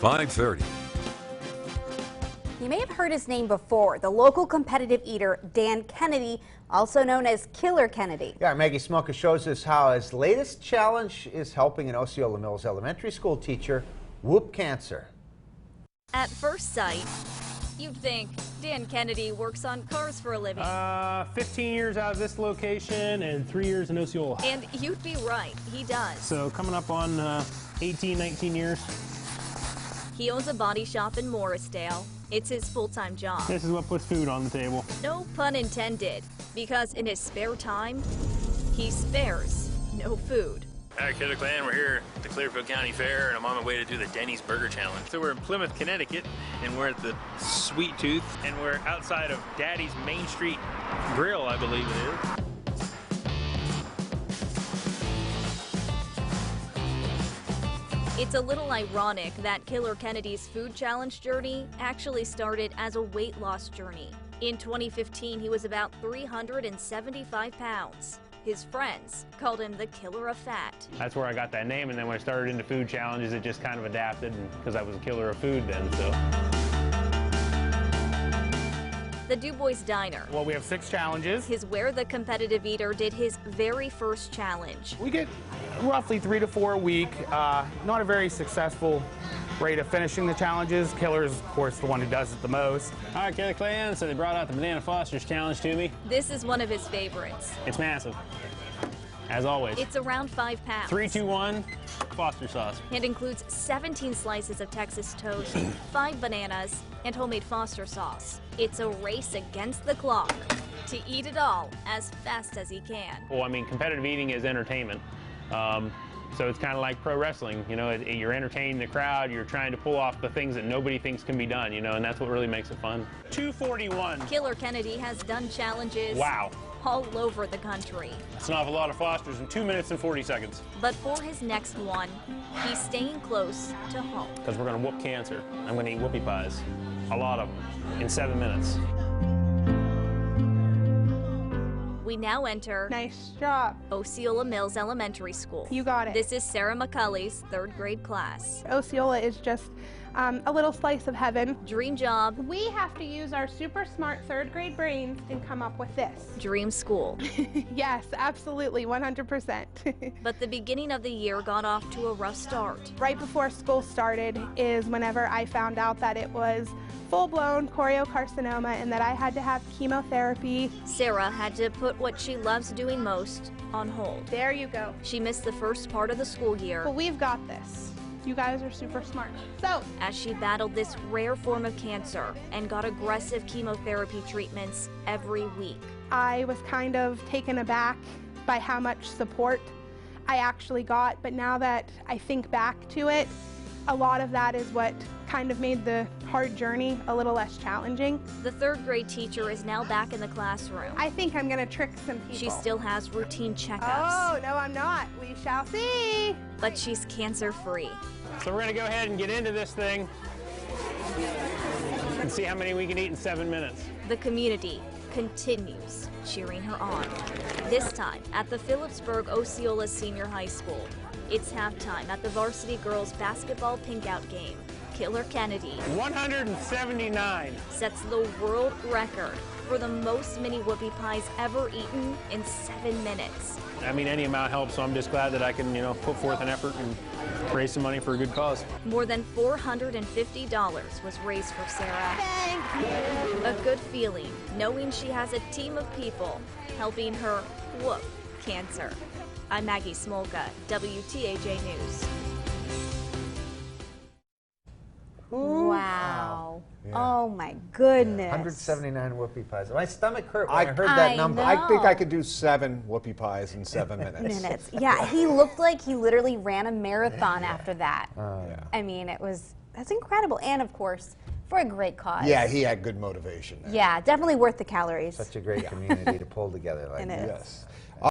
5:30. You may have heard his name before, the local competitive eater Dan Kennedy, also known as Killer Kennedy. Yeah, Maggie Smolka shows us how his latest challenge is helping an Osceola Mills elementary school teacher whoop cancer. At first sight, you'd think Dan Kennedy works on cars for a living. 15 years out of this location and 3 years in Osceola. And you'd be right, he does. So coming up on 18, 19 years. He owns a body shop in Morrisdale. It's his full-time job. This is what puts food on the table. No pun intended, because in his spare time, he spares no food. Hi, Killer Clan. We're here at the Clearfield County Fair, and I'm on my way to do the Denny's Burger Challenge. So we're in Plymouth, Connecticut, and we're at the Sweet Tooth, and we're outside of Daddy's Main Street Grill, I believe it is. It's a little ironic that Killer Kennedy's food challenge journey actually started as a weight loss journey. In 2015, he was about 375 pounds. His friends called him the Killer of Fat. That's where I got that name, and then when I started into food challenges, it just kind of adapted because I was a killer of food then. So. The Dubois Diner. Well, we have 6 challenges. Is where the competitive eater did his very first challenge. We get roughly 3 to 4 a week. Not a very successful rate of finishing the challenges. Killer is, of course, the one who does it the most. All right, Killer Clan, so they brought out the Banana Foster's challenge to me. This is one of his favorites. It's massive, as always. It's around 5 pounds. 3, 2, 1, Foster sauce. It includes 17 slices of Texas toast, 5 bananas, and homemade Foster sauce. It's a race against the clock to eat it all as fast as he can. Well, I mean, competitive eating is entertainment. So it's kind of like pro wrestling, you know, you're entertaining the crowd, you're trying to pull off the things that nobody thinks can be done, you know, and that's what really makes it fun. 241. Killer Kennedy has done challenges wow. all over the country. It's an awful lot of Fosters in 2 minutes and 40 seconds. But for his next one, he's staying close to home. Because we're going to whoop cancer. I'm going to eat whoopie pies, a lot of them, in 7 minutes. We now enter nice job. Osceola Mills Elementary School. You got it. This is Sarah McCulley's 3rd grade class. Osceola is just a little slice of heaven. Dream job. We have to use our super smart 3rd grade brains and come up with this. Dream school. Yes, absolutely, 100%. But the beginning of the year got off to a rough start. Right before school started is whenever I found out that it was full-blown choriocarcinoma and that I had to have chemotherapy. Sarah had to put what she loves doing most on hold. There you go. She missed the first part of the school year. But we've got this. You guys are super smart. So, as she battled this rare form of cancer and got aggressive chemotherapy treatments every week. I was kind of taken aback by how much support I actually got, but now that I think back to it, a lot of that is what kind of made the hard journey a little less challenging. The 3rd grade teacher is now back in the classroom. I think I'm going to trick some people. She still has routine checkups. Oh, no, I'm not. We shall see. But she's cancer-free. So we're going to go ahead and get into this thing and see how many we can eat in 7 minutes. The community continues cheering her on. This time at the Phillipsburg Osceola Senior High School. It's halftime at the varsity girls basketball pinkout game. Killer Kennedy 179 sets the world record for the most mini whoopie pies ever eaten in 7 minutes. I mean, any amount helps, so I'm just glad that I can, you know, put forth an effort and raise some money for a good cause. More than $450 was raised for Sarah. Thank you. A good feeling knowing she has a team of people helping her whoop cancer. I'm Maggie Smolka, WTAJ News. Wow. Yeah. Oh my goodness. 179 whoopie pies. My stomach hurt when I heard that number. know. I think I could do 7 whoopie pies in 7 minutes. Yeah, he looked like he literally ran a marathon after that. Yeah. I mean, that's incredible. And of course, for a great cause. Yeah, he had good motivation there. Yeah, definitely worth the calories. Such a great community to pull together like It that. is. Yes.